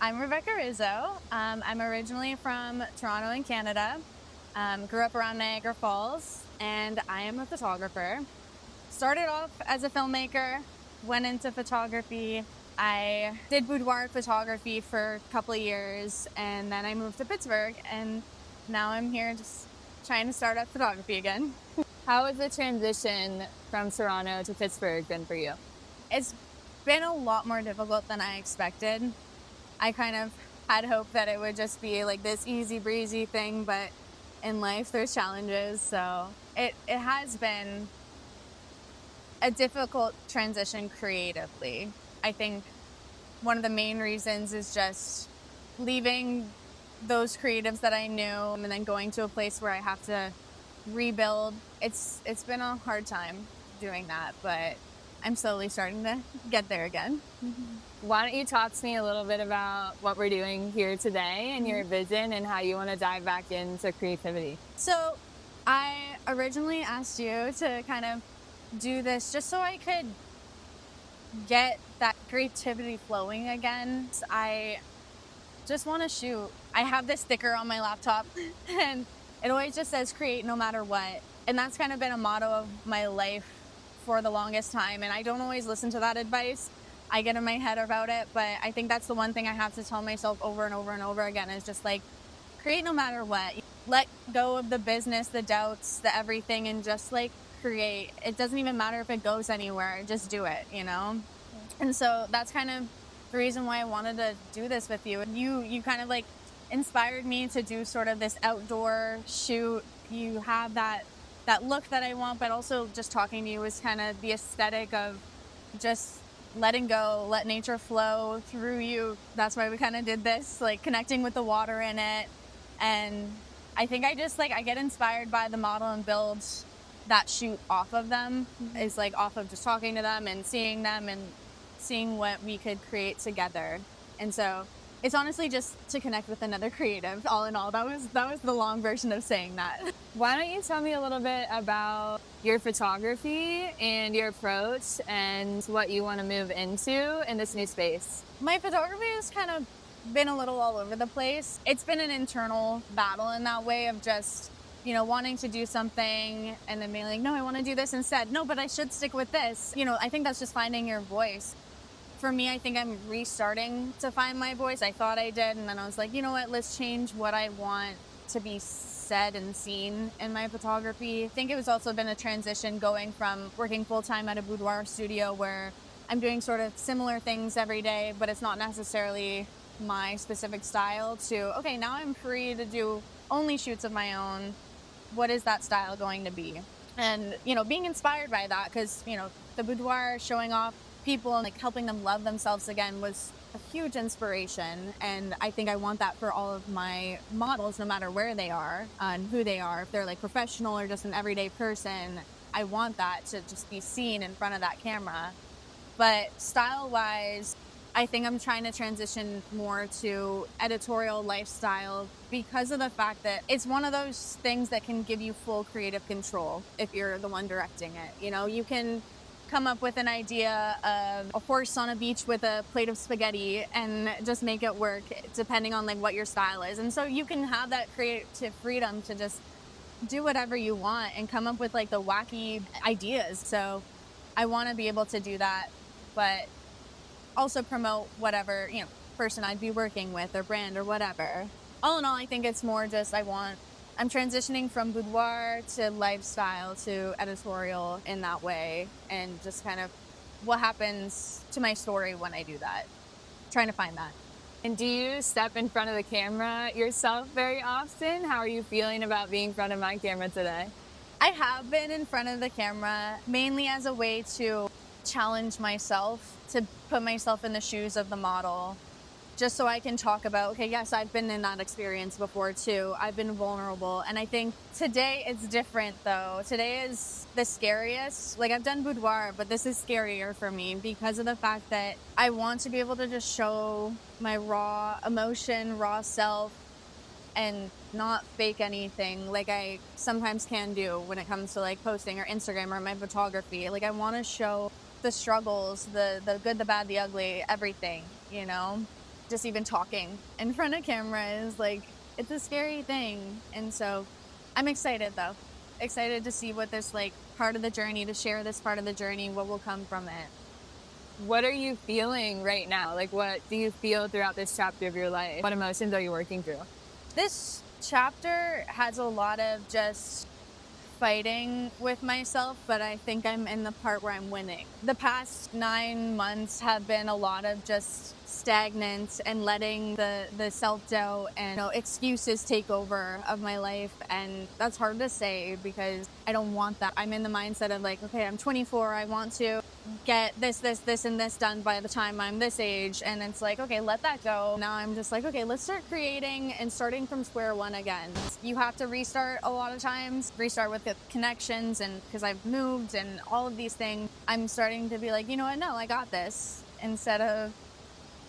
I'm Rebecca Rizzo. I'm originally from Toronto in Canada. Grew up around Niagara Falls, and I am a photographer. Started off as a filmmaker, went into photography. I did boudoir photography for a couple of years, and then I moved to Pittsburgh, and now I'm here just trying to start up photography again. How has the transition from Toronto to Pittsburgh been for you? It's been a lot more difficult than I expected. I kind of had hope that it would just be like this easy breezy thing, but in life there's challenges. So it has been a difficult transition creatively. I think one of the main reasons is just leaving those creatives that I knew and then going to a place where I have to rebuild. It's been a hard time doing that, but I'm slowly starting to get there again. Why don't you talk to me a little bit about what we're doing here today and your vision and how you want to dive back into creativity? So I originally asked you to kind of do this just so I could get that creativity flowing again. I just want to shoot. I have this sticker on my laptop and it always just says create no matter what. And that's kind of been a motto of my life for the longest time. And I don't always listen to that advice. I get in my head about it, but I think that's the one thing I have to tell myself over and over and over again is just like, create no matter what. Let go of the business, the doubts, the everything, and just like create. It doesn't even matter if it goes anywhere, just do it, you know? And so that's kind of the reason why I wanted to do this with you. You kind of like inspired me to do sort of this outdoor shoot. You have that look that I want, but also just talking to you is kind of the aesthetic of just letting go, let nature flow through you. That's why we kind of did this, like connecting with the water in it. And I think I just like, I get inspired by the model and build that shoot off of them. Is like off of just talking to them and seeing what we could create together. And so it's honestly just to connect with another creative. All in all, that was the long version of saying that. Why don't you tell me a little bit about your photography and your approach and what you want to move into in this new space? My photography has kind of been a little all over the place. It's been an internal battle in that way of just, you know, wanting to do something and then being like, no, I want to do this instead. No, but I should stick with this. You know, I think that's just finding your voice. For me, I think I'm restarting to find my voice. I thought I did, and then I was like, you know what, let's change what I want to be said and seen in my photography. I think it was also been a transition going from working full-time at a boudoir studio where I'm doing sort of similar things every day, but it's not necessarily my specific style, to, okay, now I'm free to do only shoots of my own. What is that style going to be? And, you know, being inspired by that, because, you know, the boudoir showing off people and like helping them love themselves again was a huge inspiration. And I think I want that for all of my models, no matter where they are and who they are. If they're like professional or just an everyday person, I want that to just be seen in front of that camera. But style-wise, I think I'm trying to transition more to editorial lifestyle because of the fact that it's one of those things that can give you full creative control if you're the one directing it. You know, you can come up with an idea of a horse on a beach with a plate of spaghetti and just make it work depending on like what your style is. And so you can have that creative freedom to just do whatever you want and come up with like the wacky ideas. So I want to be able to do that, but also promote whatever, you know, person I'd be working with or brand or whatever. All in all, I think it's more just I'm transitioning from boudoir to lifestyle to editorial in that way, and just kind of what happens to my story when I do that. Trying to find that. And do you step in front of the camera yourself very often? How are you feeling about being in front of my camera today? I have been in front of the camera mainly as a way to challenge myself, to put myself in the shoes of the model, just so I can talk about, okay, yes, I've been in that experience before too. I've been vulnerable. And I think today it's different though. Today is the scariest. Like, I've done boudoir, but this is scarier for me because of the fact that I want to be able to just show my raw emotion, raw self, and not fake anything like I sometimes can do when it comes to like posting or Instagram or my photography. Like, I want to show the struggles, the good, the bad, the ugly, everything, you know? just even talking in front of camera is like, it's a scary thing. And so I'm excited though. Excited to see what this like part of the journey, to share this part of the journey, what will come from it. What are you feeling right now? Like, what do you feel throughout this chapter of your life? What emotions are you working through? This chapter has a lot of just fighting with myself, but I think I'm in the part where I'm winning. The past 9 months have been a lot of just stagnant and letting the self-doubt and excuses take over of my life, and that's hard to say because I don't want that. I'm in the mindset of like, okay, I'm 24, I want to get this and this done by the time I'm this age, and it's like, okay, let that go. Now I'm just like, okay, let's start creating and starting from square one again. You have to restart a lot of times, restart with the connections, and because I've moved and all of these things, I'm starting to be like, you know what, no, I got this, instead of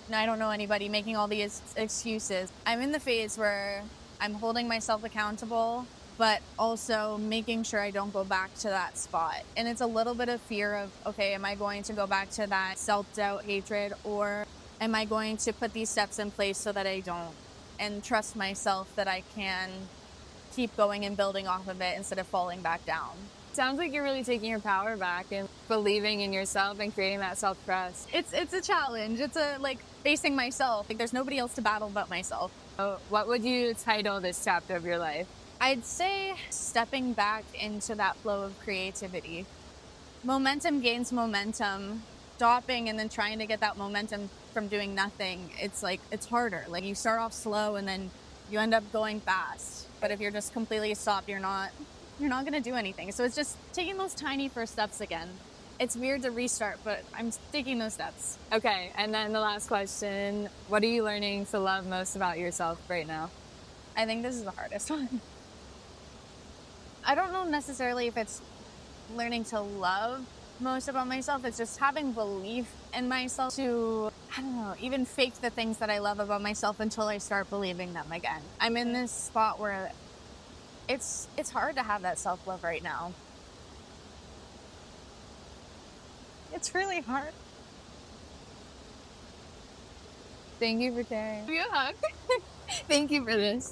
no, I don't know anybody, making all these excuses. I'm in the phase where I'm holding myself accountable, but also making sure I don't go back to that spot. And it's a little bit of fear of, okay, am I going to go back to that self-doubt, hatred, or am I going to put these steps in place so that I don't? And trust myself that I can keep going and building off of it instead of falling back down. Sounds like you're really taking your power back and believing in yourself and creating that self-trust. It's a challenge. It's a like facing myself. Like there's nobody else to battle but myself. So what would you title this chapter of your life? I'd say stepping back into that flow of creativity. Momentum gains momentum. Stopping and then trying to get that momentum from doing nothing, it's like, it's harder. Like you start off slow and then you end up going fast. But if you're just completely stopped, you're not going to do anything. So it's just taking those tiny first steps again. It's weird to restart, but I'm taking those steps. Okay, and then the last question, what are you learning to love most about yourself right now? I think this is the hardest one. I don't know necessarily if it's learning to love most about myself. It's just having belief in myself to, I don't know, even fake the things that I love about myself until I start believing them again. I'm in this spot where it's hard to have that self-love right now. It's really hard. Thank you for sharing. Give you a hug. Thank you for this.